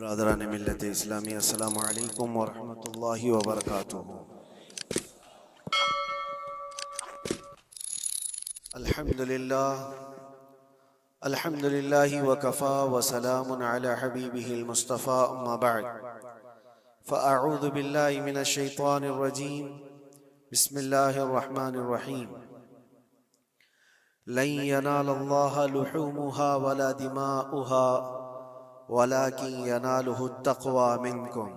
बरादरान मिल्लत इस्लामी अस्सलामु अलैकुम व रहमतुल्लाहि व बरकातुहू। अल्हम्दुलिल्लाहि व कफ़ा व सलामुन अला हबीबिहिल मुस्तफ़ा अम्मा बअद फ़अऊज़ु बिल्लाहि मिनश शैतानिर रजीम बिस्मिल्लाहिर रहमानिर रहीम लन यनालल्लाह लुहूमुहा वला दिमाउहा वलाकिन यनालुहु तक़वा मिनकुम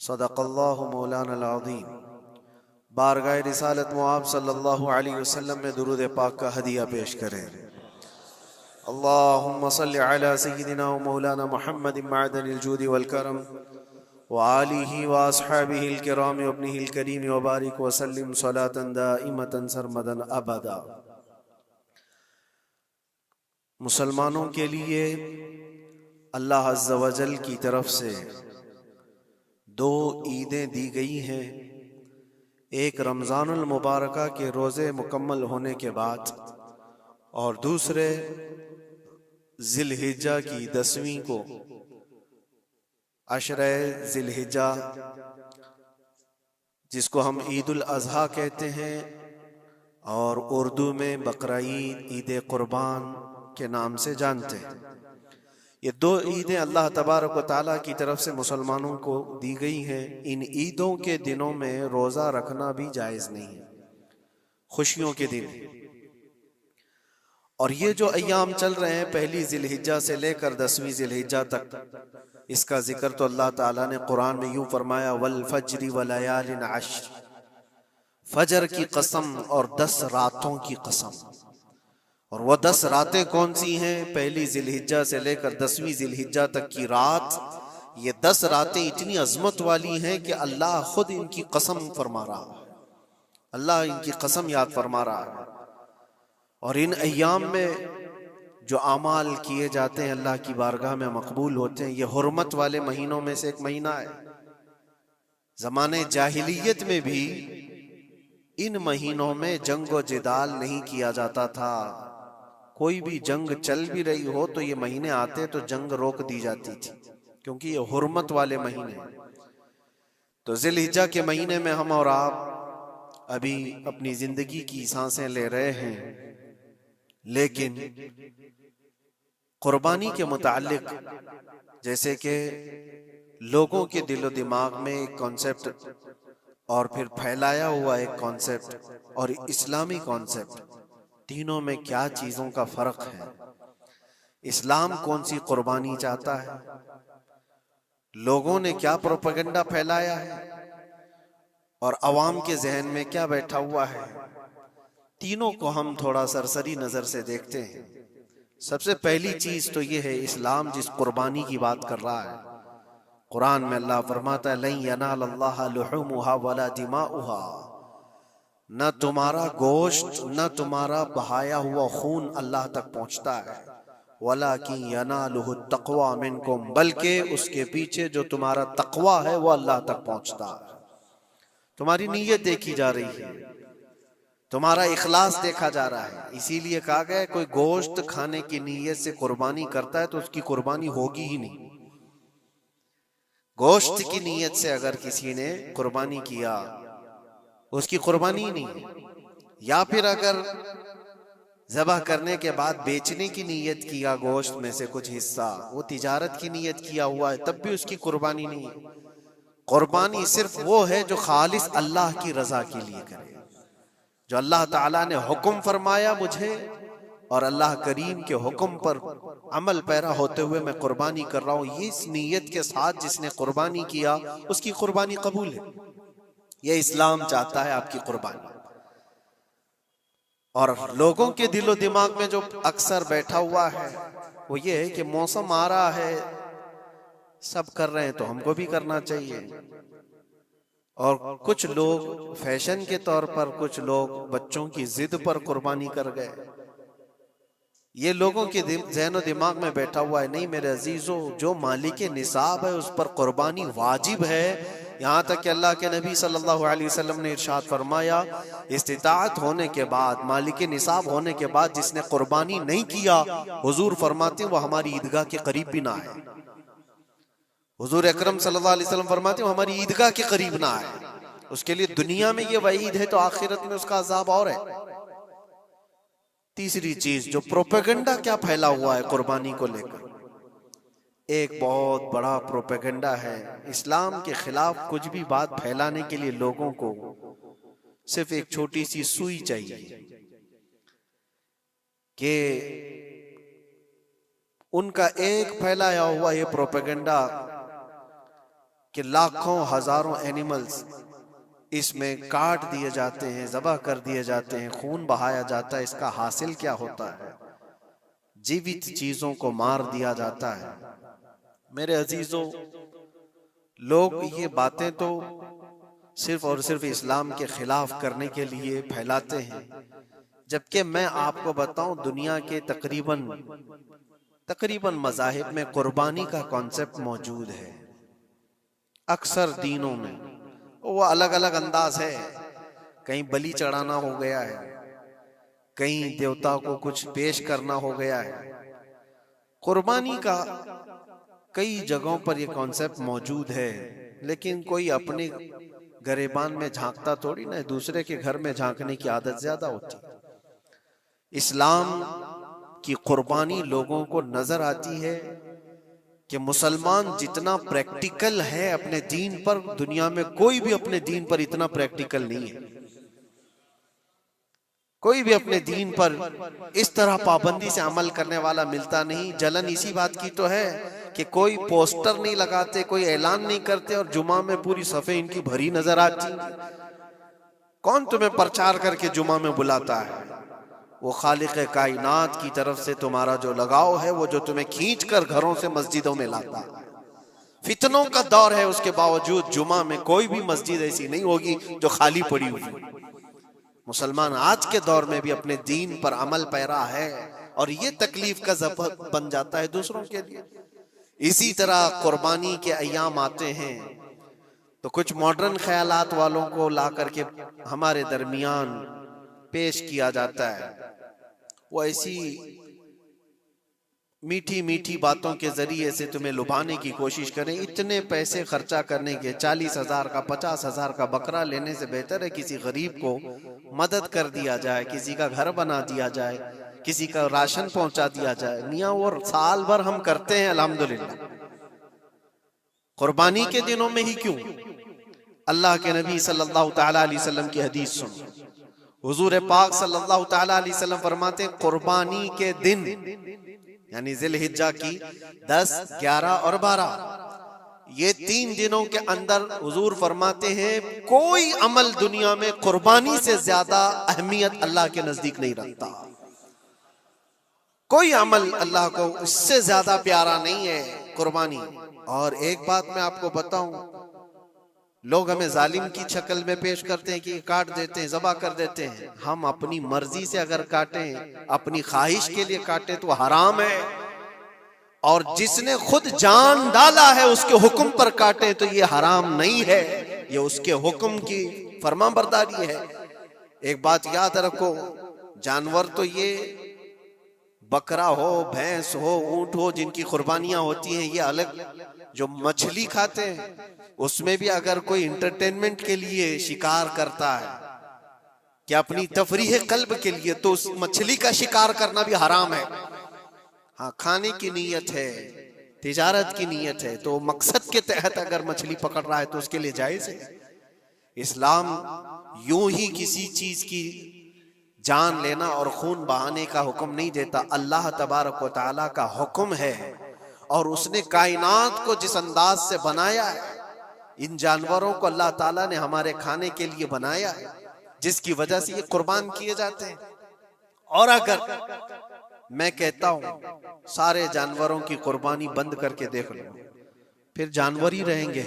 सदक़ल्लाहु मौलाना अज़ीम। बारगाह रिसालत मुआब सल्लल्लाहु अलैहि वसल्लम में दुरूद पाक का हदिया पेश करें। अल्लाहुम्मा सल्लि अला सय्यिदिना व मौलाना मुहम्मदिन मअदनिल जूदि वल करम व आलिहि व अस्हाबिहिल किराम व इब्निहिल करीम व बारिक व सल्लिम सलातन दाइमतन सरमदन अबदा। मुसलमानों के लिए अल्लाह अज़्ज़ा व जल की तरफ से दो ईदें दी गई हैं। एक रमज़ानुल मुबारका के रोज़े मुकम्मल होने के बाद और दूसरे ज़िलहिज्जा की 10वीं को अशरे ज़िलहिज्जा, जिसको हम ईदुल अज़हा कहते हैं और उर्दू में बकरा ईद, ईद कुर्बान के नाम से जानते हैं। ये दो ईदें अल्लाह तबारक व तआला की तरफ से मुसलमानों को दी गई हैं। इन ईदों के दिनों में रोज़ा रखना भी जायज़ नहीं है, खुशियों के दिन। और ये जो अय्याम चल रहे हैं पहली ज़िलहिज्जा से लेकर 10वीं ज़िलहिज्जा तक, इसका जिक्र तो अल्लाह ताला ने कुरान में यूं फरमाया, वल फज्रि व लयालिन अश्र, फजर की कसम और 10 रातों की कसम। और वो 10 रातें कौन सी हैं? पहली ज़िलहिज्जा से लेकर 10वीं ज़िलहिज्जा तक की रात, ये 10 रातें इतनी अजमत वाली हैं कि अल्लाह खुद इनकी कसम फरमा रहा है, अल्लाह इनकी कसम याद फरमा रहा है। और इन अय्याम में जो आमाल किए जाते हैं अल्लाह की बारगाह में मकबूल होते हैं। ये हुर्मत वाले महीनों में से एक महीना है। ज़माने जाहिलियत में भी इन महीनों में जंग व जिदाल नहीं किया जाता था। कोई भी जंग चल भी रही हो तो ये महीने आते तो जंग रोक दी जाती थी, क्योंकि ये हुर्मत वाले महीने हैं। तो ज़िलहिज्जा के महीने में हम और आप अभी अपनी जिंदगी की सांसें ले रहे हैं, लेकिन कुर्बानी के मुताल्लिक जैसे कि लोगों के दिलो दिमाग में एक कॉन्सेप्ट और फिर फैलाया हुआ एक कॉन्सेप्ट और इस्लामी कॉन्सेप्ट, तीनों में क्या चीजों का फर्क है? इस्लाम कौन सी कुर्बानी चाहता है? लोगों ने क्या प्रोपेगेंडा फैलाया है और अवाम के जहन में क्या बैठा हुआ है? तीनों को हम थोड़ा सरसरी नजर से देखते हैं। सबसे पहली चीज तो ये है, इस्लाम जिस कुर्बानी की बात कर रहा है, कुरान में अल्लाह फरमाता है, लन यनालल्लाह लुहूमुहा वला दिमाउहा, न तुम्हारा गोश्त न तुम्हारा बहाया हुआ खून अल्लाह तक पहुंचता है, वलाकिन यनालुहु तक़वा मिनकुम, बल्कि उसके पीछे जो तुम्हारा तक़वा है वो अल्लाह तक पहुंचता है। तुम्हारी नीयत देखी जा रही है, तुम्हारा इखलास देखा जा रहा है। इसीलिए कहा गया कोई गोश्त खाने की नीयत से कुर्बानी करता है तो उसकी कुर्बानी होगी ही नहीं। गोश्त की नीयत से अगर किसी ने कुर्बानी किया उसकी कुर्बानी नहीं है। या फिर अगर ज़बह करने के बाद बेचने की नीयत किया गोश्त में से कुछ हिस्सा, वो तिजारत की नीयत किया हुआ है, तब भी उसकी कुर्बानी नहीं है। कुर्बानी सिर्फ वो है जो खालिस अल्लाह की रजा के लिए करे, जो अल्लाह ताला ने हुक्म फरमाया मुझे और अल्लाह करीम के हुक्म पर अमल पैरा होते हुए मैं कुर्बानी कर रहा हूँ, ये इस नीयत के साथ जिसने कुर्बानी किया उसकी कुर्बानी कबूल है। ये इस्लाम चाहता है आपकी कुर्बानी। और लोगों के दिलो दिमाग में जो अक्सर बैठा हुआ है वो ये है कि मौसम आ रहा है, सब कर रहे हैं तो हमको भी करना चाहिए। और कुछ लोग फैशन के तौर पर, कुछ लोग बच्चों की जिद पर कुर्बानी कर गए। ये लोगों के ज़हन दिमाग में बैठा हुआ है। नहीं मेरे अजीजों, जो मालिक निसाब है उस पर कुर्बानी वाजिब है। यहाँ तक कि अल्लाह के नबी सल्लल्लाहु अलैहि वसल्लम ने इरशाद फरमाया, इस्तिताअत होने के बाद, मालिक निसाब होने के बाद जिसने कुर्बानी नहीं किया, हुजूर फरमाते वो हमारी ईदगाह के करीब भी ना आए। हुजूर अकरम सल्लल्लाहु अलैहि वसल्लम फरमाते हैं हमारी ईदगाह के करीब ना आए। उसके लिए दुनिया में ये वईद है तो आखिरत में उसका अजाब और है। तीसरी चीज जो प्रोपेगेंडा क्या फैला हुआ है कुर्बानी को लेकर, एक बहुत बड़ा प्रोपेगेंडा है। इस्लाम के खिलाफ कुछ भी बात फैलाने के लिए लोगों को सिर्फ एक छोटी सी सुई चाहिए कि उनका एक फैलाया हुआ ये प्रोपेगेंडा कि लाखों हजारों एनिमल्स इसमें काट दिए जाते हैं, ज़बह कर दिए जाते हैं, खून बहाया जाता है, इसका हासिल क्या होता है? जीवित चीजों को मार दिया जाता है। मेरे अजीजों, लोग ये बातें तो सिर्फ और सिर्फ इस्लाम के खिलाफ करने के लिए फैलाते हैं, जबकि मैं आपको बताऊं दुनिया के तकरीबन मज़ाहिब में कुर्बानी का कॉन्सेप्ट मौजूद है। अक्सर दीनों में वो अलग अलग अंदाज है, कहीं बलि चढ़ाना हो गया है, कहीं देवता को कुछ पेश करना हो गया है। कुर्बानी का कई जगहों पर ये कॉन्सेप्ट मौजूद है, लेकिन कोई अपने गरेबान में झांकता थोड़ी ना, दूसरे के घर में झांकने की आदत ज्यादा होती है। इस्लाम की कुर्बानी लोगों को नजर आती है कि मुसलमान जितना प्रैक्टिकल है अपने दीन पर, दुनिया में कोई भी अपने दीन पर इतना प्रैक्टिकल नहीं है। कोई भी अपने दीन पर इस तरह पाबंदी से अमल करने वाला मिलता नहीं। जलन इसी बात की तो है कि कोई पोस्टर नहीं लगाते, कोई ऐलान नहीं करते और जुमा में पूरी सफे इनकी भरी नजर आती। कौन तुम्हें प्रचार करके जुमा में बुलाता है? वो खालिक कायनात की तरफ से तुम्हारा जो लगाव है, वो जो तुम्हें खींच कर घरों से मस्जिदों में लाता है। फितनों का दौर है, उसके बावजूद जुमा में कोई भी मस्जिद ऐसी नहीं होगी जो खाली पड़ी हुई। मुसलमान आज के दौर में भी अपने दीन पर अमल पैरा है और ये तकलीफ का सबब बन जाता है दूसरों के लिए। इसी तरह कुर्बानी के अय्याम आते हैं तो कुछ मॉडर्न ख्यालात वालों को ला करके हमारे दरमियान पेश किया जाता है। वो ऐसी मीठी मीठी बातों के जरिए से तुम्हें लुभाने की कोशिश करें। इतने पैसे खर्चा करने के, 40,000 का 50,000 का बकरा लेने से बेहतर है किसी गरीब को मदद कर दिया जाए, किसी का घर बना दिया जाए, किसी का राशन पहुंचा दिया जाए। मियाँ वो साल भर हम करते हैं अल्हम्दुलिल्लाह, कुर्बानी के दिनों में ही क्यों? अल्लाह के नबी सल्लल्लाहु तआला अलैहि वसल्लम की हदीस सुनो। हुजूर पाक सल्लल्लाहु तआला अलैहि वसल्लम फरमाते हैं कुर्बानी के दिन यानी जिलहिज्जा की 10, 11 और 12 ये 3 दिनों के अंदर हुजूर फरमाते हैं कोई अमल दुनिया में कुर्बानी से ज्यादा अहमियत अल्लाह के नजदीक नहीं रखता। कोई अमल अल्लाह को इससे ज्यादा प्यारा नहीं है कुर्बानी। और एक बात मैं आपको बताऊं, लोग हमें जालिम की शक्ल में पेश करते हैं कि काट देते हैं, ज़बह कर देते हैं। हम अपनी मर्जी से अगर काटें, अपनी ख्वाहिश के लिए काटें तो हराम है, और जिसने खुद जान डाला है उसके हुक्म पर काटे तो ये हराम नहीं है, ये उसके हुक्म की फरमाबरदारी है। एक बात याद रखो, जानवर तो ये बकरा हो, भैंस हो, ऊंट हो, जिनकी कुर्बानियां होती हैं ये अलग। जो मछली खाते हैं उसमें भी अगर कोई इंटरटेनमेंट के लिए शिकार करता है कि अपनी तफरीह कल्ब के लिए, तो उस मछली का शिकार करना भी हराम है। हाँ, खाने की नीयत है, तिजारत की नीयत है, तो मकसद के तहत अगर मछली पकड़ रहा है तो उसके लिए जायज है। इस्लाम यूं ही किसी चीज की जान लेना और खून बहाने का हुक्म नहीं देता। अल्लाह तबारक व तआला का हुक्म है और उसने कायनात को जिस अंदाज से बनाया है, इन जानवरों को अल्लाह ताला ने हमारे खाने के लिए बनाया है, जिसकी वजह से ये कुर्बान किए जाते हैं। और अगर मैं कहता हूं सारे जानवरों की कुर्बानी बंद करके देख लो, फिर जानवर ही रहेंगे,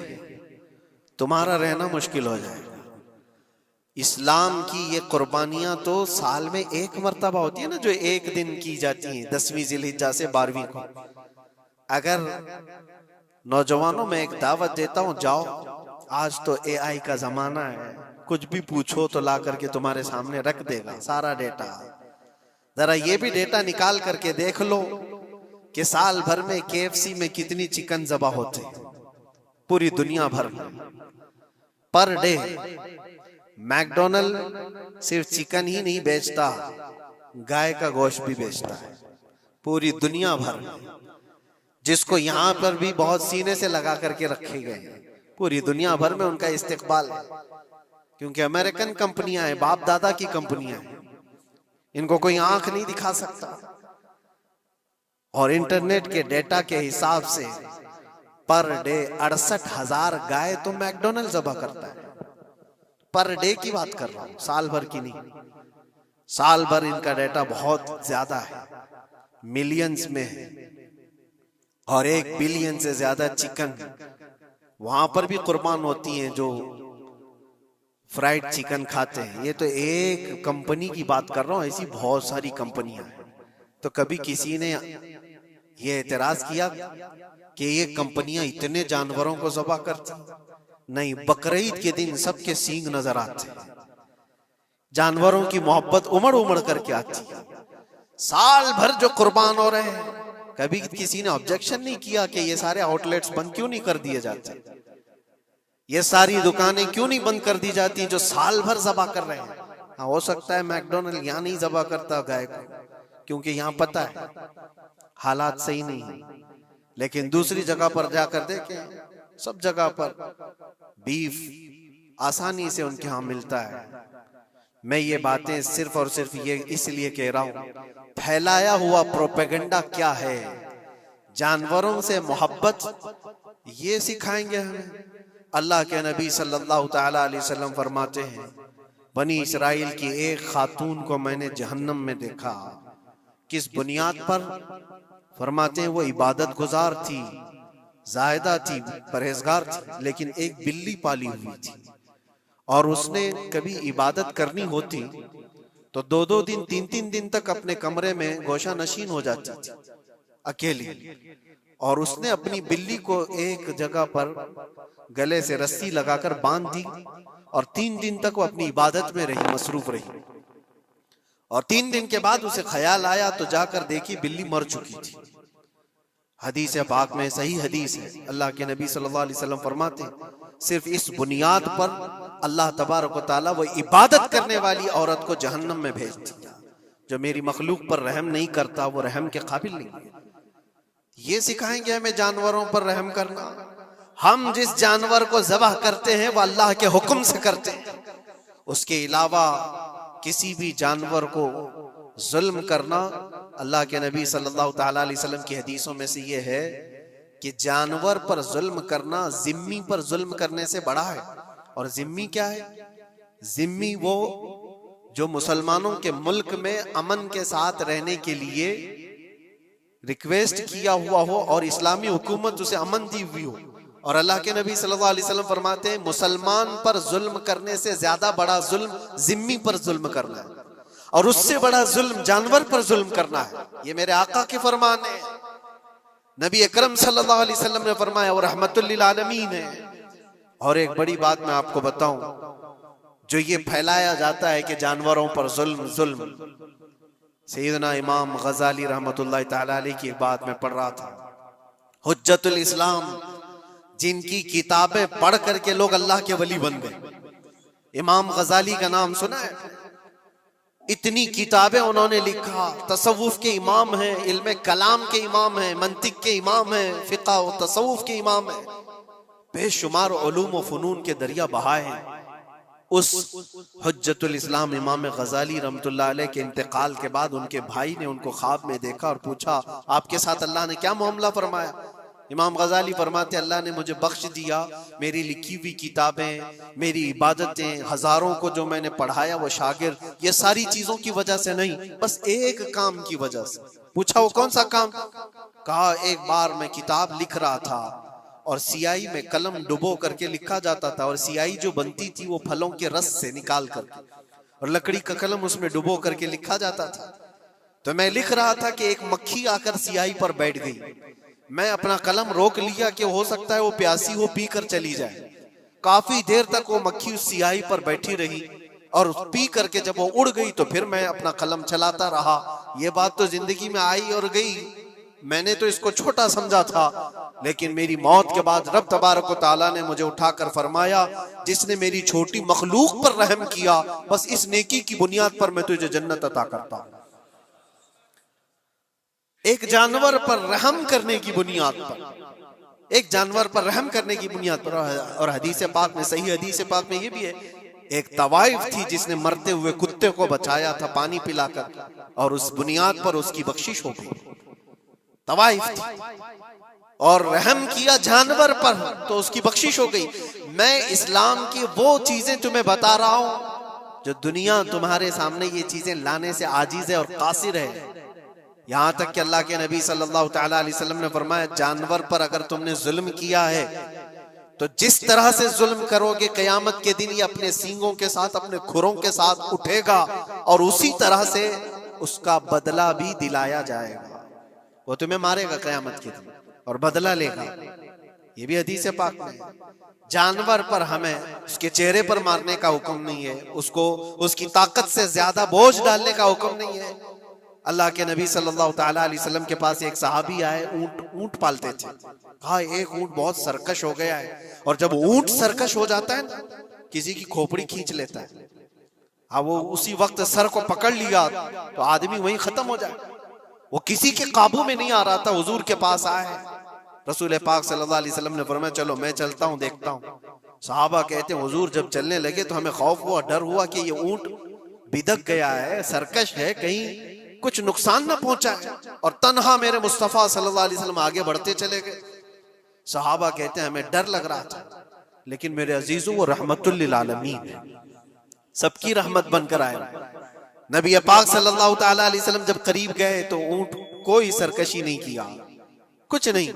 तुम्हारा रहना मुश्किल हो जाएगा। इस्लाम की ये कुर्बानियां तो साल में एक मर्तबा होती है ना, जो एक दिन की जाती है, 10वीं जिलहिज्जा से 12वीं को। अगर नौजवानों में एक दावत देता हूं, जाओ, आज तो AI का जमाना है, कुछ भी पूछो तो ला करके तुम्हारे सामने रख देगा सारा डेटा। जरा ये भी डेटा निकाल करके देख लो कि साल भर में KFC में कितनी चिकन ज़बह होते हैं, पूरी दुनिया भर में पर डे। मैकडोनल्ड सिर्फ चिकन ही नहीं बेचता, गाय का गोश्त भी बेचता है पूरी दुनिया भर में, जिसको यहाँ पर भी बहुत सीने से लगा करके रखे गए हैं। पूरी दुनिया भर में उनका इस्तेकबाल है, क्योंकि अमेरिकन कंपनियां हैं, बाप दादा की कंपनियां हैं, इनको कोई आंख नहीं दिखा सकता। और इंटरनेट के डेटा के हिसाब से पर डे 68,000 गाय तो मैकडोनल्ड ज़बह करता है। पर डे की बात कर रहा हूं, साल भर की नहीं। साल भर इनका डेटा बहुत ज्यादा है, मिलियंस में है, और 1 बिलियन से ज्यादा चिकन वहां पर भी कुर्बान होती हैं जो फ्राइड चिकन खाते हैं। ये तो एक कंपनी की बात कर रहा हूं, ऐसी बहुत सारी कंपनियां हैं। तो कभी किसी ने ये एतराज किया कि ये कंपनियां इतने जानवरों को ज़बह करती? नहीं, बकरीद के दिन सबके सींग नजर आते हैं, जानवरों की मोहब्बत उमड़ उमड़ करके आती है। साल भर जो कुर्बान हो रहे हैं, कभी किसी ने ऑब्जेक्शन नहीं किया कि ये सारे आउटलेट्स बंद क्यों नहीं कर दिए जाते, ये सारी दुकानें क्यों नहीं बंद कर दी जाती जो साल भर ज़बह कर रहे हैं। हाँ, हो सकता है मैकडोनल्ड यहाँ नहीं ज़बह करता गाय को, क्योंकि यहाँ पता है हालात सही नहीं है, लेकिन दूसरी जगह पर जाकर देखें, सब जगह पर बीफ आसानी से उनके यहाँ मिलता है। मैं ये बातें सिर्फ और सिर्फ ये इसलिए कह रहा हूं, फैलाया हुआ प्रोपेगेंडा क्या है, जानवरों से मोहब्बत ये सिखाएंगे हमें। अल्लाह के नबी सल्लल्लाहु तआला अलैहि वसल्लम फरमाते हैं, बनी इसराइल की एक खातून को मैंने जहन्नम में देखा। किस बुनियाद पर? फरमाते हैं वो इबादत गुजार थी, जायदा थी, परहेजगार थी, लेकिन एक बिल्ली पाली हुई थी, और उसने कभी इबादत करनी होती तो 2-2 दिन 3-3 दिन तक अपने कमरे में गोशा नशीन हो जाती थी अकेली। और उसने अपनी बिल्ली को एक जगह पर गले से रस्सी लगाकर बांध दी, और 3 दिन तक वो अपनी इबादत में रही, मसरूफ रही। और 3 दिन के बाद उसे ख्याल आया तो जाकर देखी बिल्ली मर चुकी थी। हदीस पाक में, सही हदीस है, अल्लाह के नबी सल्लल्लाहु अलैहि वसल्लम फरमाते हैं, सिर्फ इस बुनियाद पर अल्लाह तबारक व तआला वो इबादत करने वाली औरत को जहन्नम में भेज दिया। जो मेरी मखलूक पर रहम नहीं करता वो रहम के काबिल नहीं है। ये सिखाएंगे हमें जानवरों पर रहम करना। हम जिस जानवर को ज़बह करते हैं वो अल्लाह के हुक्म से करते हैं, उसके अलावा किसी भी जानवर को जुल्म करना, अल्लाह के नबी सल्लल्लाहु तआला अलैहि वसल्लम की हदीसों में से ये है कि जानवर पर जुल्म करना जिम्मी पर जुल्म करने से बड़ा है। और जिम्मी क्या है? जिम्मी वो जो मुसलमानों के मुल्क में अमन के साथ रहने के लिए रिक्वेस्ट किया हुआ हो और इस्लामी हुकूमत उसे अमन दी हुई हो। और अल्लाह के नबी सल्लल्लाहु अलैहि वसल्लम फरमाते हैं, मुसलमान पर जुल्म करने से ज्यादा बड़ा जुल्म जिम्मी पर जुल्म करना है, और उससे बड़ा जुल्म जानवर पर जुल्म करना है। ये मेरे आका के फरमान है। नबी अकरम सल्लल्लाहु अलैहि वसल्लम ने फरमाया वो रहमतुल लिल आलमीन है। और एक बड़ी बात मैं आपको बताऊं, जो ये फैलाया जाता है कि जानवरों पर जुल्म जुल्म, सैयदना इमाम गजाली रहमतुल्लाह तआला अलैह की एक बात मैं पढ़ रहा था, हुज्जतुल इस्लाम, जिनकी किताबें पढ़ करके लोग अल्लाह के वली बन गए। इमाम गजाली का नाम सुना है? इतनी किताबें उन्होंने लिखा, तसव्वुफ के इमाम हैं, इल्म कलाम के इमाम हैं, मंतिक के इमाम हैं, फिक़ह और तसव्वुफ के इमाम हैं, बेशुमार उलूम व फनून के दरिया बहाए हैं। उस हुज्जतुल इस्लाम इमाम गजाली रहमतुल्लाह अलैह के इंतकाल के बाद उनके भाई ने उनको ख्वाब में देखा और पूछा, आपके साथ अल्लाह ने क्या मामला फरमाया? इमाम गजाली फरमाते, अल्लाह ने मुझे बख्श दिया, मेरी लिखी हुई किताबें, मेरी इबादतें, हजारों को जो मैंने पढ़ाया वो शागिर्द, ये सारी चीजों की वजह से नहीं, बस एक काम की वजह से। पूछा वो कौन सा काम? कहा एक बार मैं किताब लिख रहा था और सियाही में कलम डुबो करके लिखा जाता था, और सियाही जो बनती थी वो फलों के रस से निकाल करके, और लकड़ी का कलम उसमें डुबो करके लिखा जाता था। तो मैं लिख रहा था कि एक मक्खी आकर सियाही पर बैठ गई। मैं अपना कलम रोक लिया कि हो सकता है वो प्यासी हो, पी कर चली जाए। काफी देर तक वो मक्खी उस सियाही पर बैठी रही, और पी करके जब वो उड़ गई तो फिर मैं अपना कलम चलाता रहा। ये बात तो जिंदगी में आई और गई, मैंने तो इसको छोटा समझा था, लेकिन मेरी मौत के बाद रब तबारक व तआला ने मुझे उठाकर फरमाया, जिसने मेरी छोटी मखलूक पर रहम किया, बस इस नेकी की बुनियाद पर मैं तुझे जन्नत अता करता हूं। एक जानवर पर रहम करने की बुनियाद पर, एक जानवर पर रहम करने की बुनियाद पर। और हदीस पाक में, सही हदीस पाक में ये भी है, एक तवाइफ थी जिसने मरते हुए कुत्ते को बचाया था पानी पिलाकर, और उस बुनियाद पर उसकी बख्शिश हो गई। तवाइफ थी और रहम किया जानवर पर तो उसकी बख्शिश हो गई। मैं इस्लाम की वो चीजें तुम्हें बता रहा हूं जो दुनिया तुम्हारे सामने ये चीजें लाने से आजीज है और कासिर है। यहां तक कि अल्लाह के नबी सल्लल्लाहु तआला अलैहि वसल्लम ने फरमाया, जानवर पर अगर तुमने जुल्म किया है तो जिस तरह से जुल्म करोगे, क़यामत के दिन ये अपने सींगों के साथ, अपने खुरों के साथ उठेगा और उसी तरह से उसका बदला भी दिलाया जाएगा। वो तुम्हें मारेगा क़यामत के दिन और बदला लेगा। ये भी हदीस पाक में। जानवर पर हमें उसके चेहरे पर मारने का हुक्म नहीं है, उसको उसकी ताकत से ज्यादा बोझ डालने का हुक्म नहीं है। अल्लाह के नबी सल्लल्लाहु तआला अलैहि वसल्लम के पास एक सहाबी आए, ऊंट पालते थे। कहा एक ऊंट बहुत सरकश हो गया है, और जब ऊंट सरकश हो जाता है ना, किसी की खोपड़ी खींच लेता है। हाँ, वो उसी वक्त सर को पकड़ लिया तो आदमी वहीं खत्म हो जाए। वो किसी के काबू में नहीं आ रहा था, हुजूर के पास आए। रसूल पाक सल्लल्लाहु अलैहि वसल्लम ने फरमाया, चलो मैं चलता हूँ, देखता हूँ। सहाबा कहते हैं, हुजूर जब चलने लगे तो हमें खौफ हुआ, डर हुआ कि ये ऊंट बिदक गया है, सरकश है, कहीं कुछ नुकसान ना पहुंचा है। और तन्हा मेरे मुस्तफा सल्लल्लाहु अलैहि वसल्लम आगे बढ़ते चले गए। सहाबा कहते हैं, हमें डर लग रहा था, लेकिन मेरे अजीजों, वो रहमतुल लिल आलमीन है, सबकी रहमत बनकर आए। नबी पाक सल्लल्लाहु तआला अलैहि वसल्लम जब करीब गए तो ऊंट कोई सरकशी नहीं किया, कुछ नहीं।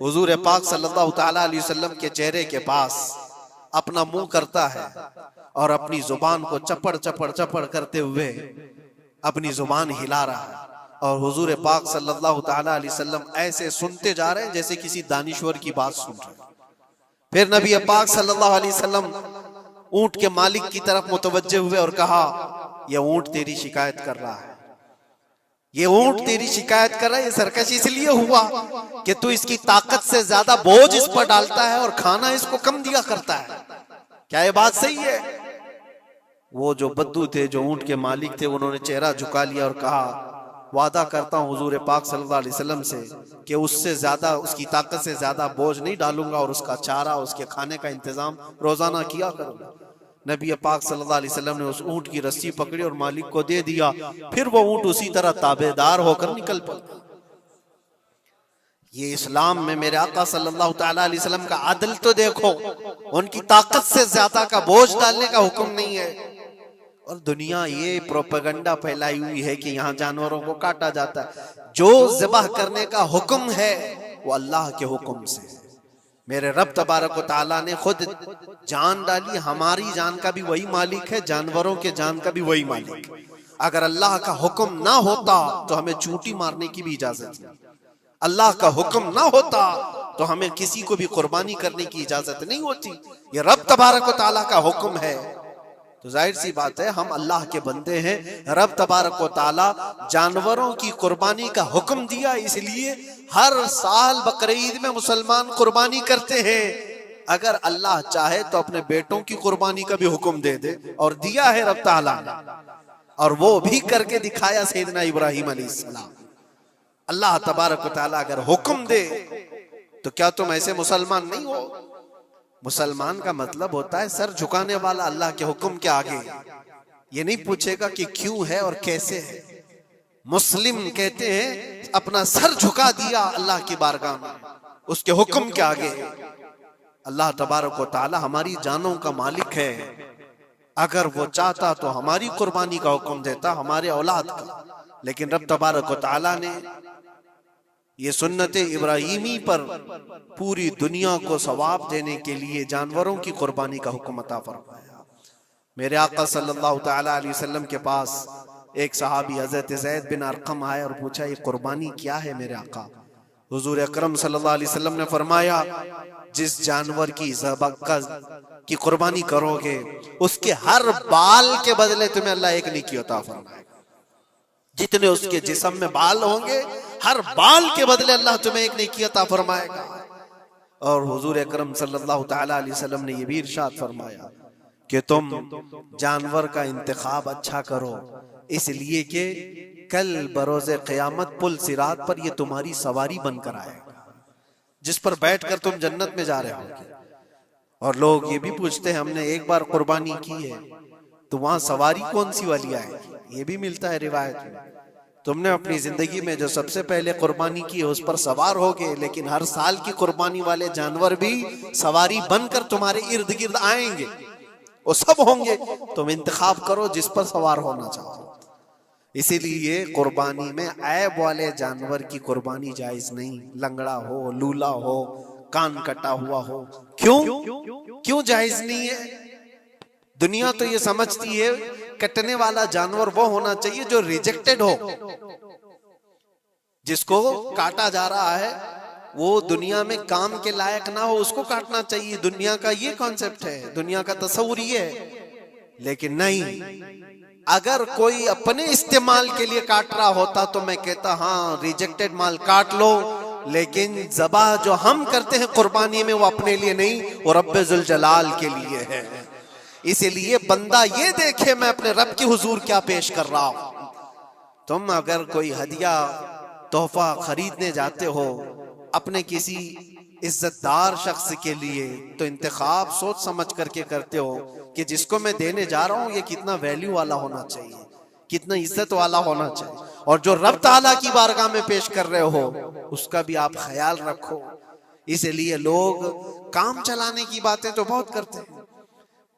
हुजूर पाक सल्लल्लाहु तआला अलैहि वसल्लम के चेहरे के पास अपना मुंह करता है और अपनी जुबान को चपड़ चपड़ चपड़ करते हुए अपनी जुबान हिला रहा है, और हुजूर पाक सल्लल्लाहु तआला अलैहि वसल्लम ऐसे सुनते जा रहे हैं जैसे किसी दानिश्वर की बात सुन रहे हैं। फिर नबी पाक सल्लल्लाहु अलैहि वसल्लम ऊंट के मालिक की तरफ मुतवज्जे हुए और कहा, ये ऊंट तेरी शिकायत कर रहा है, ये ऊंट तेरी शिकायत कर रहा है। ये सरकश इसलिए हुआ कि तू इसकी ताकत से ज्यादा बोझ इस पर डालता है और खाना इसको कम दिया करता है। क्या ये बात सही है? वो जो बद्दू थे, जो ऊंट के मालिक थे, उन्होंने चेहरा झुका लिया और कहा, वादा करता हूं हुजूर पाक सल्लल्लाहु अलैहि वसल्लम से कि उससे ज्यादा, उसकी ताकत से ज्यादा बोझ नहीं डालूंगा और उसका चारा, उसके खाने का इंतजाम रोजाना किया करूंगा। नबी पाक सल्लल्लाहु अलैहि वसल्लम ने उस ऊंट की रस्सी पकड़ी और मालिक को दे दिया। फिर वो ऊंट उसी तरह ताबेदार होकर निकल पड़ा। ये इस्लाम में मेरे आका सल्लल्लाहु तआला अलैहि वसल्लम का अदल तो देखो, उनकी ताकत से ज्यादा का बोझ डालने का हुक्म नहीं है। और दुनिया ये प्रोपेगेंडा फैलाई हुई है कि यहाँ जानवरों को काटा जाता है। जो ज़िबाह करने का हुक्म है वो अल्लाह के हुक्म से। मेरे रब तबारक व तआला ने खुद जान डाली, हमारी जान का भी वही मालिक है, जानवरों के जान का भी वही मालिक। अगर अल्लाह का हुक्म ना होता तो हमें चूंटी मारने की भी इजाजत नहीं। अल्लाह का हुक्म ना होता तो हमें किसी को भी कुर्बानी करने की इजाजत नहीं होती। ये रब तबारक व तआला का हुक्म है, तो जाहिर सी बात है हम अल्लाह के बंदे हैं। रब तबारक व तआला जानवरों की कुर्बानी का हुक्म दिया, इसलिए हर साल बकरीद में मुसलमान कुर्बानी करते हैं। अगर अल्लाह चाहे तो अपने बेटों की कुर्बानी का भी हुक्म दे दे, और दिया है रब तआला ने, और वो भी करके दिखाया सैयदना इब्राहिम अलैहिस्सलाम। अल्लाह तबारक व तआला अगर हुक्म दे तो क्या तुम ऐसे मुसलमान नहीं हो? मुसलमान का मतलब होता है सर झुकाने वाला अल्लाह के हुक्म के आगे। ये नहीं पूछेगा कि क्यों है और कैसे है। मुस्लिम कहते हैं अपना सर झुका दिया अल्लाह की बारगाह में, उसके हुक्म के आगे। अल्लाह तबारक व तआला हमारी जानों का मालिक है। अगर वो चाहता तो हमारी कुर्बानी का हुक्म देता, हमारे औलाद का। लेकिन रब तबारक व तआला ने ये सुन्नत इब्राहिमी पर पूरी दुनिया को सवाब देने के लिए जानवरों की कुर्बानी का हुक्म अता फरमाया। मेरे आका सल्लल्लाहु तआला अलैहि वसल्लम के पास एक सहाबी हजरत ज़ैद बिन अरकम आए और पूछा, ये कुर्बानी क्या है मेरे आका? हुजूर अकरम सल्लल्लाहु अलैहि वसल्लम ने फरमाया, जिस जानवर की की कुर्बानी करोगे उसके हर बाल के बदले तुम्हें अल्लाह एक नेकी अता फरमाएगा। जितने उसके जिस्म में बाल होंगे, हर बाल के बदले अल्लाह तुम्हें एक नेकी अता फरमाएगा। और हुजूर अकरम सल्लल्लाहु तआला अलैहि वसल्लम ने ये भी इरशाद फरमाया कि तुम जानवर का इंतखाब अच्छा करो, इसलिए कि कल बरोज़े क़यामत पुल सिरात पर ये तुम्हारी सवारी बनकर आएगा, जिस पर बैठकर तुम जन्नत में जा रहे होगे। और लोग ये भी पूछते हैं, हमने एक बार कुर्बानी की है तो वहां सवारी कौन सी वाली आएगी? ये भी मिलता है रिवायत में, तुमने अपनी जिंदगी में जो सबसे पहले कुर्बानी की है उस पर सवार होगे, लेकिन हर साल की कुर्बानी वाले जानवर भी सवारी बनकर तुम्हारे इर्द गिर्द आएंगे, वो सब होंगे। तुम इंतखाब करो जिस पर सवार होना चाहो। इसीलिए कुर्बानी में ऐब वाले जानवर की कुर्बानी जायज नहीं, लंगड़ा हो, लूला हो, कान कटा हुआ हो। क्यों जायज नहीं है? दुनिया तो ये समझती है कटने वाला जानवर वो होना चाहिए जो रिजेक्टेड हो, जिसको काटा जा रहा है वो दुनिया में काम के लायक ना हो, उसको काटना चाहिए। दुनिया का ये कॉन्सेप्ट है, दुनिया का तस्वुर ये है। लेकिन नहीं, अगर कोई अपने इस्तेमाल के लिए काट रहा होता तो मैं कहता हाँ रिजेक्टेड माल काट लो, लेकिन ज़बा जो हम करते हैं कुर्बानी में वो अपने लिए नहीं, वो रब्बे जुल जलाल के लिए है। इसीलिए बंदा ये देखे मैं अपने रब की हुजूर क्या पेश कर रहा हूं। तुम अगर कोई हदिया तोहफा खरीदने जाते हो अपने किसी इज्जतदार शख्स के लिए, तो इंतखाब सोच समझ करके करते हो कि जिसको मैं देने जा रहा हूं ये कितना वैल्यू वाला होना चाहिए, कितना इज्जत वाला होना चाहिए, और जो रब ताला की बारगाह में पेश कर रहे हो उसका भी आप ख्याल रखो। इसलिए लोग काम चलाने की बातें तो बहुत करते हैं।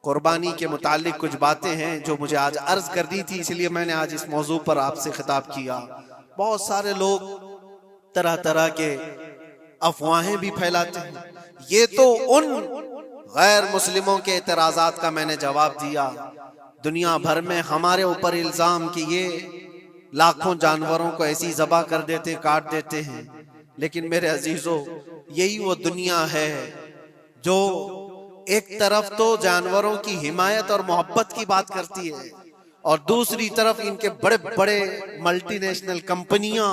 कुर्बानी के मुतालिक कुछ बातें हैं जो मुझे आज अर्ज करनी थी, इसलिए मैंने आज इस मौजू पर आपसे खिताब किया। बहुत सारे लोग तरह तरह के अफवाहें भी फैलाते हैं। ये तो उन गैर मुस्लिमों के एतराजात का मैंने जवाब दिया। दुनिया भर में हमारे ऊपर इल्जाम कि ये लाखों जानवरों को ऐसी ज़बा कर देते, काट देते हैं। लेकिन मेरे अजीजों, यही वो दुनिया है जो एक तरफ तो जानवरों की हिमायत और मोहब्बत की बात करती है, और दूसरी तरफ इनके बड़े बड़े मल्टीनेशनल कंपनियां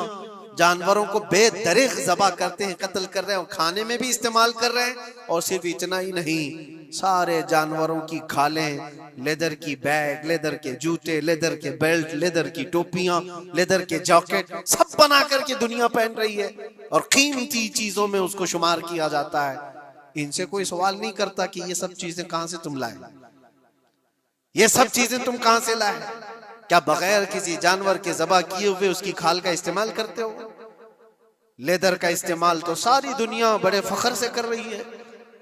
जानवरों को बेदरीग ज़बा करते हैं, कत्ल कर रहे हैं, और खाने में भी इस्तेमाल कर रहे हैं। और सिर्फ इतना ही नहीं, सारे जानवरों की खालें, लेदर की बैग, लेदर के जूते, लेदर के बेल्ट, लेदर की टोपियां, लेदर के जैकेट सब बना करके दुनिया पहन रही है, और कीमती चीजों में उसको शुमार किया जाता है। इनसे कोई सवाल नहीं करता कि ये सब चीजें कहां से तुम लाए, ये सब चीजें तुम कहां से लाए? क्या बगैर किसी जानवर के ज़बा किए हुए उसकी खाल का इस्तेमाल करते हो? लेदर का इस्तेमाल तो सारी दुनिया बड़े फख्र से कर रही है,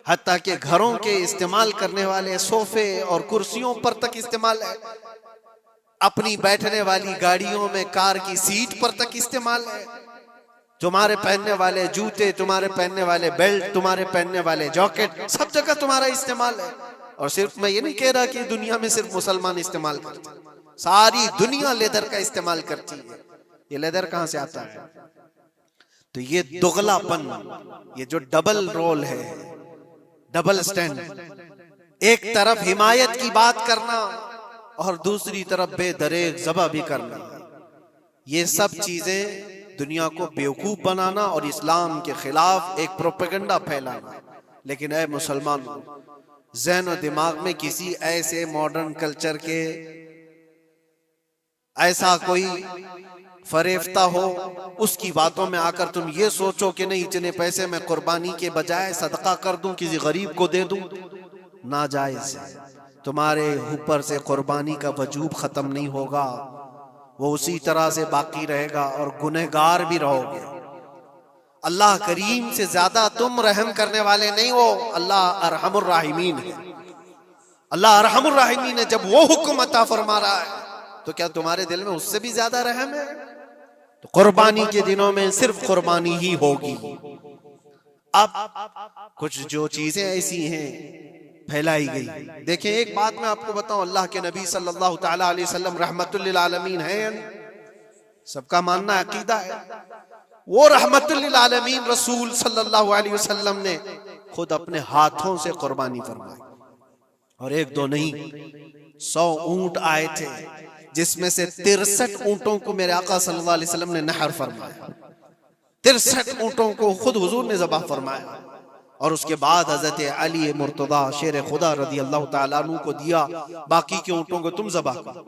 हत्ता कि घरों के इस्तेमाल करने वाले सोफे और कुर्सियों पर तक इस्तेमाल है, अपनी बैठने वाली गाड़ियों में कार की सीट पर तक इस्तेमाल है। तुम्हारे पहनने वाले जूते, तुम्हारे पहनने वाले बेल्ट, तुम्हारे पहनने वाले जैकेट, सब जगह तुम्हारा इस्तेमाल है। और सिर्फ मैं ये नहीं कह रहा कि दुनिया में सिर्फ मुसलमान इस्तेमाल करते, सारी दुनिया लेदर का इस्तेमाल करती है। ये लेदर कहां से आता है? तो ये दुगलापन, ये जो डबल रोल है, डबल स्टैंड, एक तरफ हिमायत की बात करना और दूसरी तरफ बेदरेग ज़बा भी करना, ये सब चीजें दुनिया को बेवकूफ बनाना और इस्लाम के खिलाफ एक प्रोपेगेंडा फैलाना। लेकिन ऐ मुसलमान, ज़हन और दिमाग में किसी ऐसे मॉडर्न कल्चर के ऐसा कोई फरेफ्ता हो, उसकी बातों में आकर तुम ये सोचो कि नहीं इतने पैसे मैं कुर्बानी के बजाय सदका कर दूं, किसी गरीब को दे दूं, नाजायज है। तुम्हारे ऊपर से कुर्बानी का वजूब खत्म नहीं होगा, वो उसी तरह से बाकी रहेगा और गुनहगार भी रहोगे। अल्लाह करीम से ज्यादा तुम रहम करने वाले नहीं हो, अल्लाह अरहमुर राहिमीन है। अल्लाह अरहमुर राहिमीन है। जब वो हुक्म अता फरमा रहा है तो क्या तुम्हारे दिल में उससे भी ज्यादा रहम है? तो कुर्बानी के दिनों में सिर्फ कुर्बानी ही होगी। अब कुछ जो चीजें ऐसी हैं फैलाई गई, देखें एक बात मैं आपको बताऊं, अल्लाह के नबी सल्लल्लाहु ताला अलैहि वसल्लम रहमतुल लिल आलमीन है, सबका मानना अकीदा है। वो रहमतुल लिल आलमीन रसूल सल्लल्लाहु अलैहि वसल्लम ने खुद अपने हाथों से कुर्बानी फरमाई, और एक दो नहीं 100 ऊंट आए थे, जिसमें से 63 ऊंटों को मेरे आका सल्लल्लाहु अलैहि वसल्लम ने नहर फरमाया। 63 ऊंटों को खुद हुजूर ने ज़बह फरमाया और उसके बाद हजरत अली मुर्तदा शेर खुदा रदी अल्लाह ताला अन्हु को दिया, बाकी के ऊंटों को तुम ज़बह करो।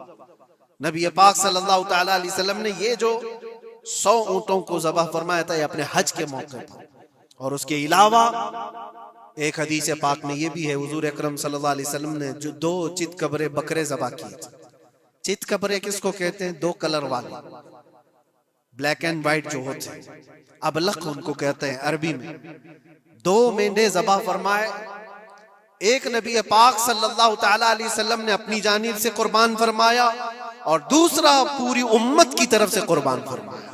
नबी पाक सल्लल्लाहु ताला अलैहि वसल्लम ने ये जो 100 ऊंटों को ज़बह फरमाया था ये अपने हज के मौके पर। और उसके अलावा एक हदीस पाक में ये भी है, हुजूर अकरम सल्लल्लाहु अलैहि वसल्लम ने जो 2 चित कबरे बकरे ज़बह किए थे। चित कबरे किसको कहते हैं? 2 कलर वाले, ब्लैक एंड व्हाइट जो होते हैं, अबलक उनको कहते हैं अरबी में। 2 मेंढे ज़बह फरमाए। एक नबी पाक सल्लल्लाहु ताला अलैहि वसल्लम ने अपनी जानिब से कुर्बान फरमाया और दूसरा पूरी उम्मत की तरफ से कुर्बान फरमाया।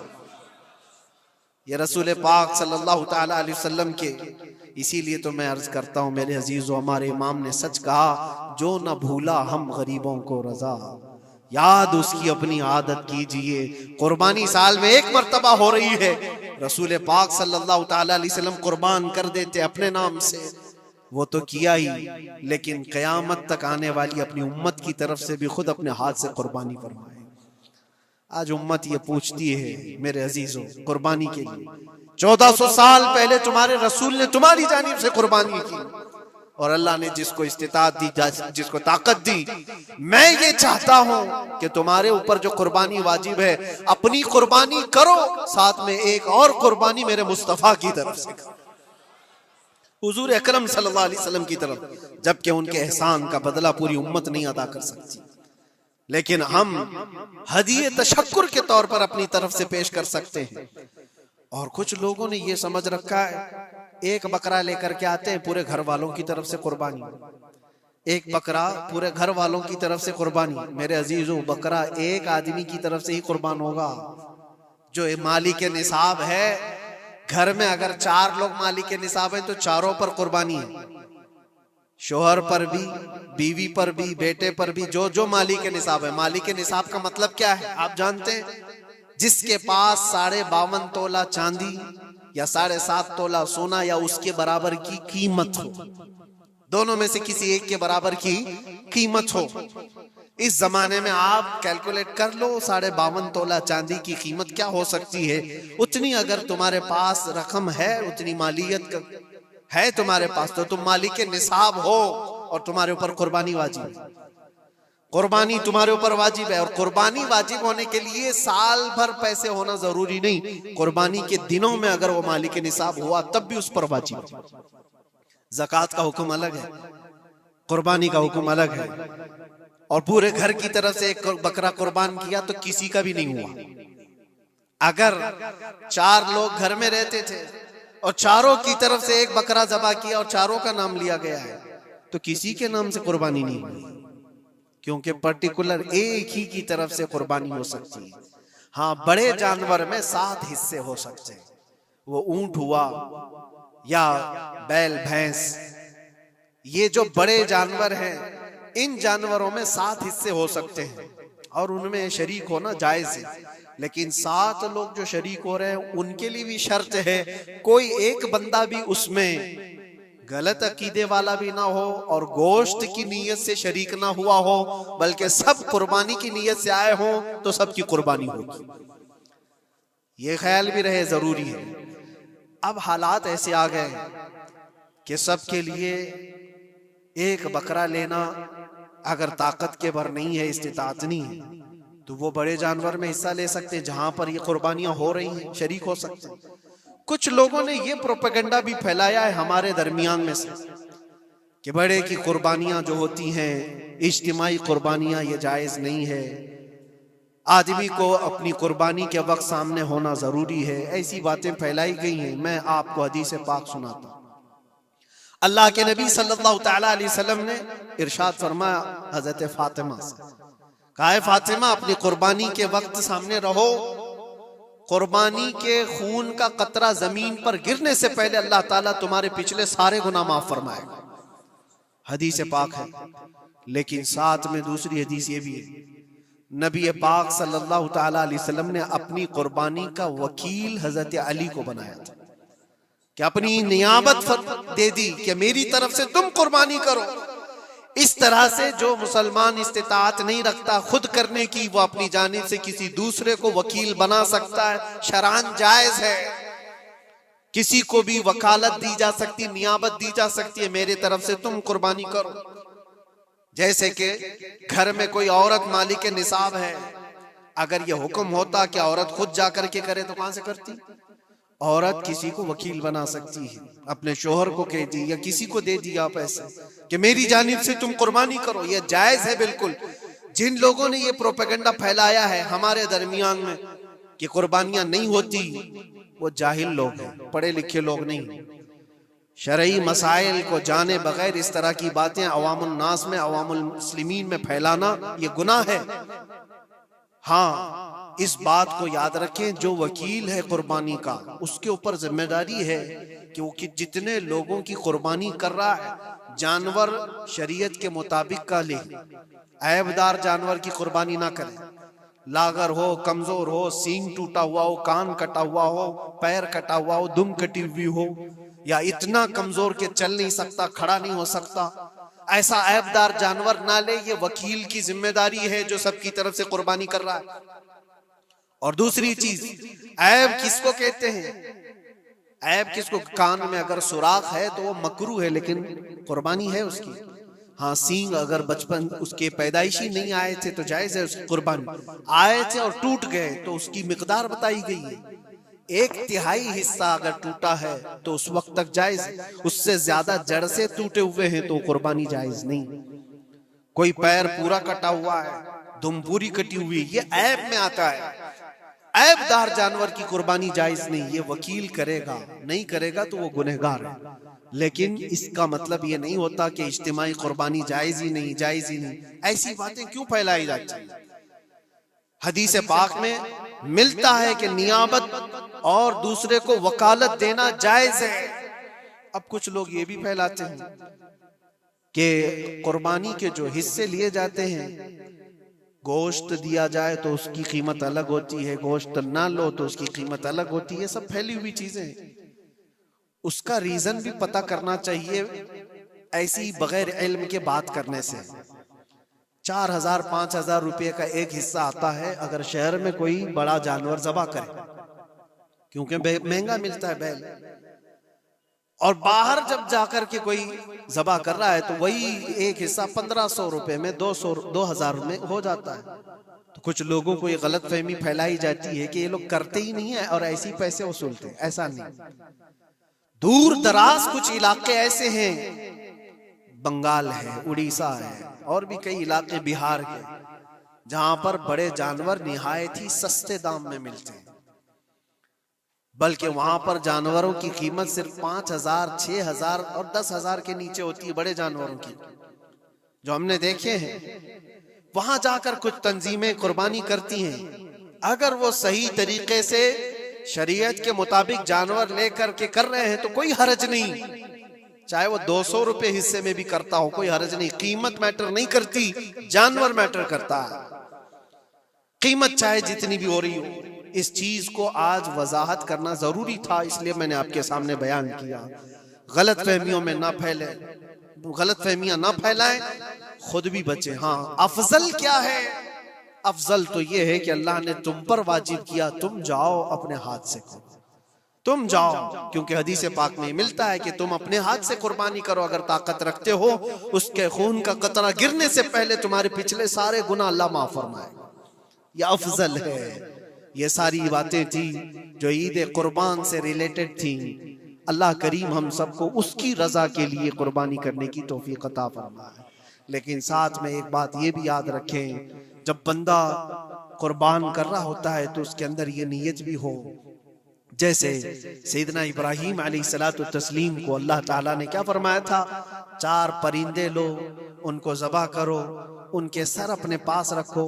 ये रसूल पाक सल्लल्लाहु ताला अलैहि वसल्लम के, इसीलिए तो मैं अर्ज करता हूँ मेरे अजीजों, हमारे इमाम ने सच कहा, जो न भूला हम गरीबों को रजा, याद उसकी अपनी आदत कीजिए। कुर्बानी साल में 1 मर्तबा हो रही है, रसूल पाक सल्लल्लाहु ताला अलैहि वसल्लम कुर्बान कर देते अपने नाम से, वो तो किया ही, लेकिन कयामत तक आने वाली अपनी उम्मत की तरफ से भी खुद अपने हाथ से कुर्बानी फरमाए। आज उम्मत ये पूछती है मेरे अजीजों, कुर्बानी के लिए 1400 साल पहले तुम्हारे रसूल ने तुम्हारी जानिब से कुर्बानी की, और अल्लाह ने जिसको इस्तिताअत दी, जिसको ताकत दी, मैं ये चाहता हूं कि तुम्हारे ऊपर जो कुर्बानी वाजिब है अपनी कुर्बानी करो, साथ में एक और कुर्बानी मेरे मुस्तफा की तरफ से करो, हुजूर अकरम सल्लल्लाहु अलैहि वसल्लम की तरफ, जबकि उनके एहसान का बदला पूरी उम्मत नहीं अदा कर सकती, लेकिन हम हदिये तशक्कुर के तौर पर अपनी तरफ से पेश कर सकते हैं। और कुछ लोगों ने ये समझ रखा है, एक बकरा लेकर के आते हैं पूरे घर वालों की तरफ से कुर्बानी, एक बकरा पूरे घर वालों की तरफ से कुर्बानी। मेरे अजीजों, बकरा एक आदमी की तरफ से ही कुर्बान होगा जो माली के निसाब है। घर में अगर 4 लोग माली के निसाब है तो चारों पर कुर्बानी है, शोहर पर भी, बीवी पर भी, बेटे पर भी, जो जो माली के निसाब है। माली के निसाब का मतलब क्या है आप जानते हैं? जिसके पास 52.5 तोला चांदी या 7.5 तोला सोना या उसके बराबर की कीमत हो, दोनों में से किसी एक के बराबर की कीमत हो। इस जमाने में आप कैलकुलेट कर लो 52.5 तोला चांदी की कीमत क्या हो सकती है। उतनी अगर तुम्हारे पास रकम है, उतनी मालियत है तुम्हारे पास, तो तुम मालिक के निसाब हो और तुम्हारे ऊपर कुर्बानी वाजिब है। कुर्बानी तुम्हारे ऊपर वाजिब है, और कुर्बानी वाजिब होने के लिए साल भर पैसे होना जरूरी नहीं, कुर्बानी के दिनों में अगर वो मालिक के निसाब हुआ तब भी उस पर वाजिब है। ज़कात का हुक्म अलग है, कुर्बानी का हुक्म अलग है। और पूरे घर की तरफ से एक बकरा कुर्बान किया तो किसी का भी नहीं हुआ। अगर 4 लोग घर में रहते थे और चारों की तरफ से एक बकरा ज़बह किया और चारों का नाम लिया गया है तो किसी के नाम से कुर्बानी नहीं हुई, क्योंकि पर्टिकुलर एक ही की तरफ से कुर्बानी हो सकती है। हाँ, बड़े जानवर में 7 हिस्से हो सकते हैं, वो ऊंट हुआ या बैल भैंस, ये जो बड़े जानवर हैं इन जानवरों में 7 हिस्से हो सकते हैं और उनमें शरीक होना जायज है। लेकिन 7 लोग जो शरीक हो रहे हैं उनके लिए भी शर्त है, कोई एक बंदा भी उसमें गलत अकीदे वाला भी ना हो और गोश्त की नीयत से शरीक ना हुआ हो, बल्कि सब कुर्बानी की नीयत से आए हो तो सबकी कुर्बानी होगी। ये ख्याल भी रहे, जरूरी है। अब हालात ऐसे आ गए कि सबके लिए एक बकरा लेना अगर ताकत के भर नहीं है, इस्तिताअत नहीं है, तो वो बड़े जानवर में हिस्सा ले सकते हैं जहां पर ये कुर्बानियां हो रही हैं, शरीक हो सकते हैं। कुछ लोगों ने ये प्रोपेगेंडा भी फैलाया है हमारे दरमियान में से कि बड़े की कुर्बानियां जो होती हैं इज्तिमाई कुर्बानियां, ये जायज नहीं है, आदमी को अपनी कुर्बानी के वक्त सामने होना जरूरी है। ऐसी बातें फैलाई गई हैं। मैं आपको हदीस पाक सुनाता हूं। अल्लाह के नबी सल्लल्लाहु ताला अलैहि वसल्लम ने इरशाद फरमाया हजरत फातिमा से, कहा है फातिमा अपनी कुर्बानी के वक्त सामने रहो, कुर्बानी के खून का कतरा जमीन पर गिरने से पहले अल्लाह ताला तुम्हारे पिछले सारे गुनाह माफ फरमाएगा। हदीस पाक है, लेकिन साथ में दूसरी हदीस ये भी है, नबी पाक सल्लल्लाहु ताला अलैहि वसल्लम ने अपनी कुर्बानी का वकील हजरत अली को बनाया था कि अपनी नियाबत दे दी कि मेरी तरफ से तुम कुर्बानी करो। इस तरह से जो मुसलमान इस्तिताअत नहीं रखता खुद करने की, वो अपनी जानिब से किसी दूसरे को वकील बना सकता है। शरअन जायज है, किसी को भी वकालत दी जा सकती, नियाबत दी जा सकती है, मेरे तरफ से तुम कुर्बानी करो। जैसे कि घर में कोई औरत मालिक निसाब है, अगर ये हुक्म होता कि औरत खुद जाकर के करे तो कहां से करती? औरत किसी को वकील बना सकती है, अपने शोहर को कह दी या किसी को दे दिया पैसे कि मेरी जानिब से तुम कुर्बानी करो, ये जायज है बिल्कुल। जिन लोगों ने ये प्रोपेगेंडा फैलाया है हमारे दरमियान में कि कुर्बानियां नहीं होती, वो जाहिल लोग हैं, पढ़े लिखे लोग नहीं। शरई मसाइल को जाने बगैर इस तरह की बातें अवामुल नास में, अवामुल मुस्लिमीन में फैलाना ये गुनाह है। हाँ, इस बात को याद रखें, जो वकील है कुर्बानी का, उसके ऊपर जिम्मेदारी है कि वो जितने लोगों की कुर्बानी कर रहा है, जानवर शरीयत के मुताबिक का ले, ऐबदार जानवर की कुर्बानी ना करे। लागर हो, कमजोर हो, सींग टूटा हुआ हो, कान कटा हुआ हो, पैर कटा हुआ हो, दुम कटी हुई हो, या इतना कमजोर के चल नहीं सकता, खड़ा नहीं हो सकता, ऐसा ऐबदार जानवर ना ले। ये वकील की जिम्मेदारी है जो सबकी तरफ से कुर्बानी कर रहा है। और दूसरी चीज, ऐब किसको कहते हैं? ऐब किसको? कान में अगर सुराख है तो वो मकरू है, लेकिन कुर्बानी है उसकी। हाँ, सींग अगर बचपन उसके पैदाइशी नहीं आए थे तो जायज है उसकी कुर्बानी। आए थे और टूट गए तो उसकी मिकदार बताई गई है। 1/3 हिस्सा अगर टूटा है तो उस वक्त तक जायज है, उससे ज्यादा जड़ से टूटे हुए हैं तो कुर्बानी जायज नहीं। कोई पैर पूरा कटा हुआ है, दुम पूरी कटी हुई, ये ऐब में आता है। ऐबदार जानवर की कुर्बानी जायज नहीं, ये वकील करेगा, नहीं करेगा तो वो गुनहगार है। लेकिन इसका मतलब ये नहीं होता कि इज्तिमाई कुर्बानी जायज ही नहीं, जायज ही नहीं। ऐसी बातें क्यों फैलाई जाती हैं? हदीस पाक में मिलता है कि नियाबत और दूसरे को वकालत देना जायज है। अब कुछ लोग ये भी फैलाते हैं कि कुर्बानी के जो हिस्से लिए जाते हैं, गोश्त दिया जाए तो उसकी कीमत अलग होती है, गोश्त ना लो तो उसकी कीमत अलग होती है। सब फैली हुई चीजें हैं। उसका रीजन भी पता करना चाहिए, ऐसी बगैर इल्म के बात करने से। 4,000-5,000 रुपए का एक हिस्सा आता है अगर शहर में कोई बड़ा जानवर ज़बा करे, क्योंकि महंगा मिलता है बैल। और बाहर जब जाकर के कोई ज़बा कर रहा है तो वही एक हिस्सा 1,500 रुपए में, 2,000 में हो जाता है। तो कुछ लोगों को ये गलत फहमी फैलाई जाती है कि ये लोग करते ही नहीं है और ऐसे ही पैसे वसूलते हैं। ऐसा नहीं। दूर दराज कुछ इलाके ऐसे हैं, बंगाल है, उड़ीसा है, और भी कई इलाके बिहार के, जहां पर बड़े जानवर निहायत ही सस्ते दाम में मिलते हैं। बल्कि वहां पर जानवरों की कीमत सिर्फ 5,000, 6,000 और 10,000 के नीचे होती है, बड़े जानवरों की, जो हमने देखे हैं। वहां जाकर कुछ तंजीमें कुर्बानी करती हैं। अगर वो सही तरीके से शरीयत के मुताबिक जानवर लेकर के कर रहे हैं तो कोई हर्ज नहीं। चाहे वो 200 रुपए हिस्से में भी करता हो, कोई हर्ज नहीं। कीमत मैटर नहीं करती, जानवर मैटर करता है। कीमत चाहे जितनी भी हो रही हो। इस चीज को आज वजाहत करना जरूरी था, इसलिए मैंने आपके सामने बयान किया। गलत फहमियों में ना फैले, गलत फहमियां ना फैलाएं, खुद भी बचे। हाँ, अफजल क्या है? अफजल तो ये है कि अल्लाह ने तुम पर वाजिब किया, तुम जाओ अपने हाथ से करो, तुम जाओ। क्योंकि हदीस पाक में मिलता है कि तुम अपने हाथ से कुर्बानी करो अगर ताकत रखते हो। उसके खून का कतरा गिरने से पहले तुम्हारे पिछले सारे गुनाह अल्लाह माफ फरमाएगा। यह अफजल है। ये सारी बातें थी जो ईद कुर्बान से रिलेटेड थी। अल्लाह करीम हम सबको उसकी रजा के लिए कुर्बानी करने की तौफीक अता फरमाए। लेकिन साथ में एक बात ये भी याद रखें, जब बंदा कुर्बान कर रहा होता है तो उसके अंदर ये नीयत भी हो, जैसे सैयदना इब्राहीम अलैहिस्सलातु तस्लीम को अल्लाह ताला ने क्या फरमाया था? 4 परिंदे लो, उनको ज़बा करो, उनके सर अपने पास रखो,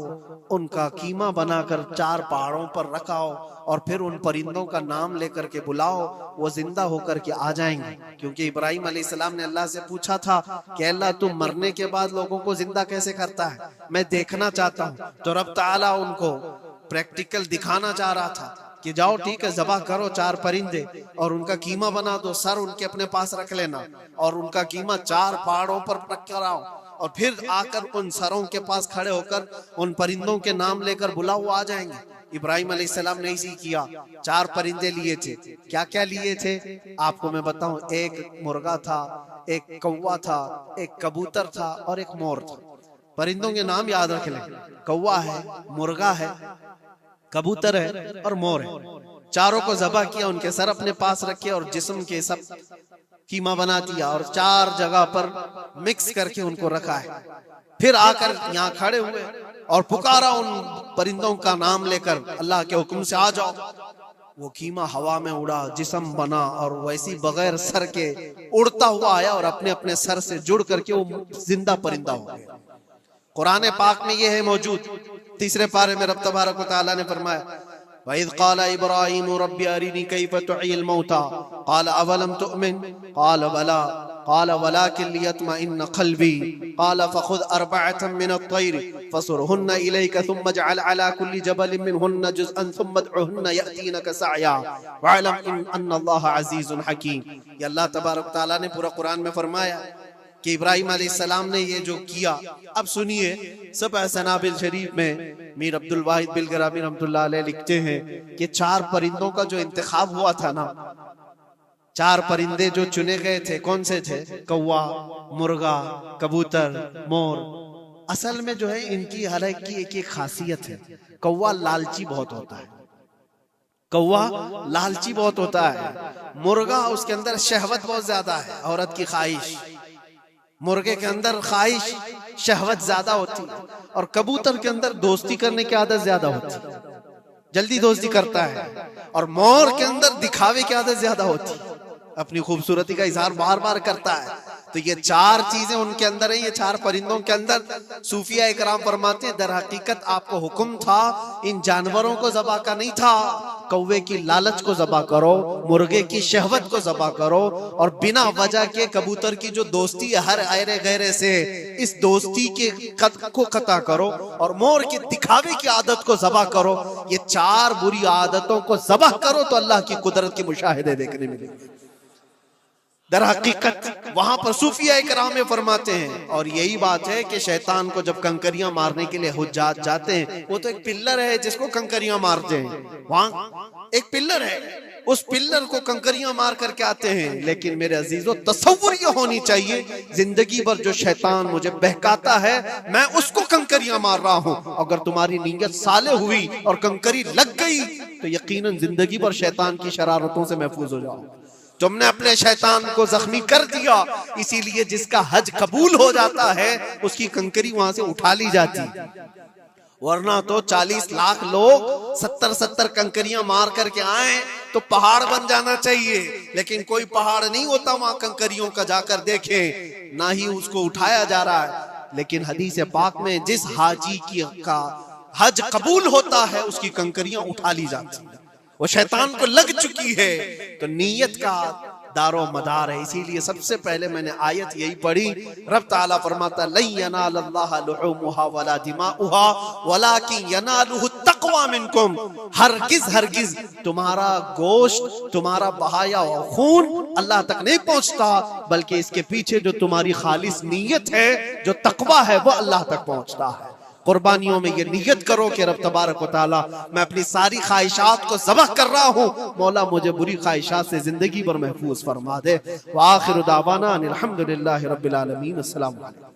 उनका कीमा बनाकर 4 पहाड़ों पर रखाओ और फिर उन परिंदों का नाम लेकर के बुलाओ, वो जिंदा होकर के आ जाएंगे। क्योंकि इब्राहीम अलैहिस्सलाम ने अल्लाह से पूछा था कि अल्लाह तुम मरने के बाद लोगों को जिंदा कैसे करता है, मैं देखना चाहता हूँ। तो रब ताला उनको प्रैक्टिकल दिखाना चाह रहा था कि जाओ ठीक है, ज़बा करो 4 परिंदे और उनका कीमा बना दो, सर उनके अपने पास रख लेना और उनका कीमा 4 पहाड़ों पर रख कर आओ और फिर आकर उन सरों के पास खड़े होकर उन परिंदों के नाम लेकर बुलाओ, वो आ जाएंगे। इब्राहिम अलैहिस्सलाम ने इसी किया, 4 परिंदे लिए थे। क्या क्या लिए थे आपको मैं बताऊं, एक मुर्गा था, एक कौवा था, एक कबूतर था और एक मोर था। परिंदों के नाम याद रख लें, कौवा है, मुर्गा है, कबूतर है और मोर है। चारों को ज़बह किया, उनके सर अपने पास रखे और जिस्म के सब कीमा बना दिया और 4 जगह पर मिक्स करके उनको रखा है। फिर आकर यहाँ खड़े हुए और पुकारा उन परिंदों का नाम लेकर, अल्लाह के हुक्म से आ जाओ। वो कीमा हवा में उड़ा, जिस्म बना और वैसी बगैर सर के उड़ता हुआ आया और अपने अपने सर से जुड़ करके वो जिंदा परिंदा हो गया। कुरान पाक में ये है मौजूद। 3 पारे में रब तबारक व तआला ने फरमाया, वइज़ क़ाल इब्राहीम रब्बी अरिनी कैफ़ तुह्यिल मौता क़ाल अवलम तुअमिन क़ाल बला क़ाल वलाकिन लियत्मइन्न क़ल्बी क़ाल फ़ख़ुज़ अर्बअतम मिनत-तैर फ़सुरहुन्न इलैका थुम्मा इजअल अला कुल्लि जबलिन मिनहुन्न जुज़अन थुम्मा उदउहुन्न यअतीनका सअया वअलम अन्नल्लाह अज़ीज़ुन हकीम। ये अल्लाह तबारक व तआला ने पूरा कुरान में फरमाया कि इब्राहिम अलैहिस्सलाम ने ये जो किया। अब सुनिए, सबअ सनाबिल शरीफ में मीर अब्दुल वाहिद बिलगरामी रहमतुल्लाह अलैह लिखते हैं कि 4 परिंदों का जो इंतखाब हुआ था ना, 4 परिंदे जो चुने गए थे, कौन से थे? कौवा, मुर्गा, कबूतर, मोर। असल में जो है इनकी हर एक की एक एक खासियत है। कौवा लालची बहुत होता है, कौवा लालची बहुत होता है। मुर्गा, उसके अंदर शहवत बहुत ज्यादा है, औरत की ख्वाहिश। मुर्गे के अंदर ख्वाहिश शहवत ज्यादा होती है और कबूतर के अंदर दोस्ती करने की आदत ज्यादा होती है, जल्दी दोस्ती करता है। और मोर के अंदर दिखावे की आदत ज्यादा होती है, अपनी खूबसूरती का इजहार बार बार करता है। तो ये 4 चीजें उनके अंदर है, ये 4 परिंदों के अंदर। सूफिया इकराम फरमाते हैं, दर हकीकत आपको हुक्म था इन जानवरों को ज़बा का नहीं था। कौवे की लालच को ज़बा करो, मुर्गे की शहवत को ज़बा करो और बिना वजह के कबूतर की जो दोस्ती है हर आयरे गैरे से, इस दोस्ती के को खता करो और मोर के दिखावे की आदत को ज़बा करो। ये 4 बुरी आदतों को ज़बा करो तो अल्लाह की कुदरत के मुशाहिदे देखने मिलेंगे। दर हकीकत वहां पर सूफिया इकराम में फरमाते हैं, और यही बात है कि शैतान को जब कंकरियां मारने के लिए हुज्जात जाते हैं, वो तो एक पिल्लर है जिसको कंकरियां मारते हैं। वहां एक पिल्लर है, उस पिल्लर को कंकरियां मार करके आते हैं। लेकिन मेरे अजीजों, तसव्वुर ये होनी चाहिए, जिंदगी भर जो शैतान मुझे बहकाता है, मैं उसको कंकरियां मार रहा हूं। अगर तुम्हारी नीयत साले हुई और कंकरी लग गई तो यकीनन जिंदगी भर शैतान की शरारतों से महफूज हो जाओ। तुमने अपने शैतान को जख्मी कर दिया, इसीलिए जिसका हज कबूल हो जाता है उसकी कंकरी वहां से उठा ली जाती है। वरना तो 40 लाख लोग 70-70 कंकरियां मार करके आए तो पहाड़ बन जाना चाहिए, लेकिन कोई पहाड़ नहीं होता वहां कंकरियों का, जाकर देखे ना ही उसको उठाया जा रहा है। लेकिन हदीस पाक में जिस हाजी का हज कबूल होता है उसकी कंकरियां उठा ली जाती है। वो शैतान को लग चुकी है, तो नीयत का दारो मदार है। इसीलिए सबसे पहले मैंने आयत यही पढ़ी, रब ताला फरमाता लन यनालल्लाह लुहुमुहा वला दिमाउहा वलाकिन यनालुहु तक़वा मिनकुम। हरगिज हरगिज तुम्हारा गोश्त, तुम्हारा बहाया खून अल्लाह तक नहीं पहुंचता, बल्कि इसके पीछे जो तुम्हारी खालिस नीयत है, जो तक़वा है, वो अल्लाह तक पहुंचता है। कुर्बानियों में ये नियत करो कि रब तबारक व तआला, मैं अपनी सारी ख्वाहिशात को ज़बह कर रहा हूँ, मौला मुझे बुरी ख्वाहिशात से जिंदगी भर महफूज फरमा दे। व आखिरु दावाना अनिल हम्दुलिल्लाहि रब्बिल आलमीन। अस्सलामु अलैकुम।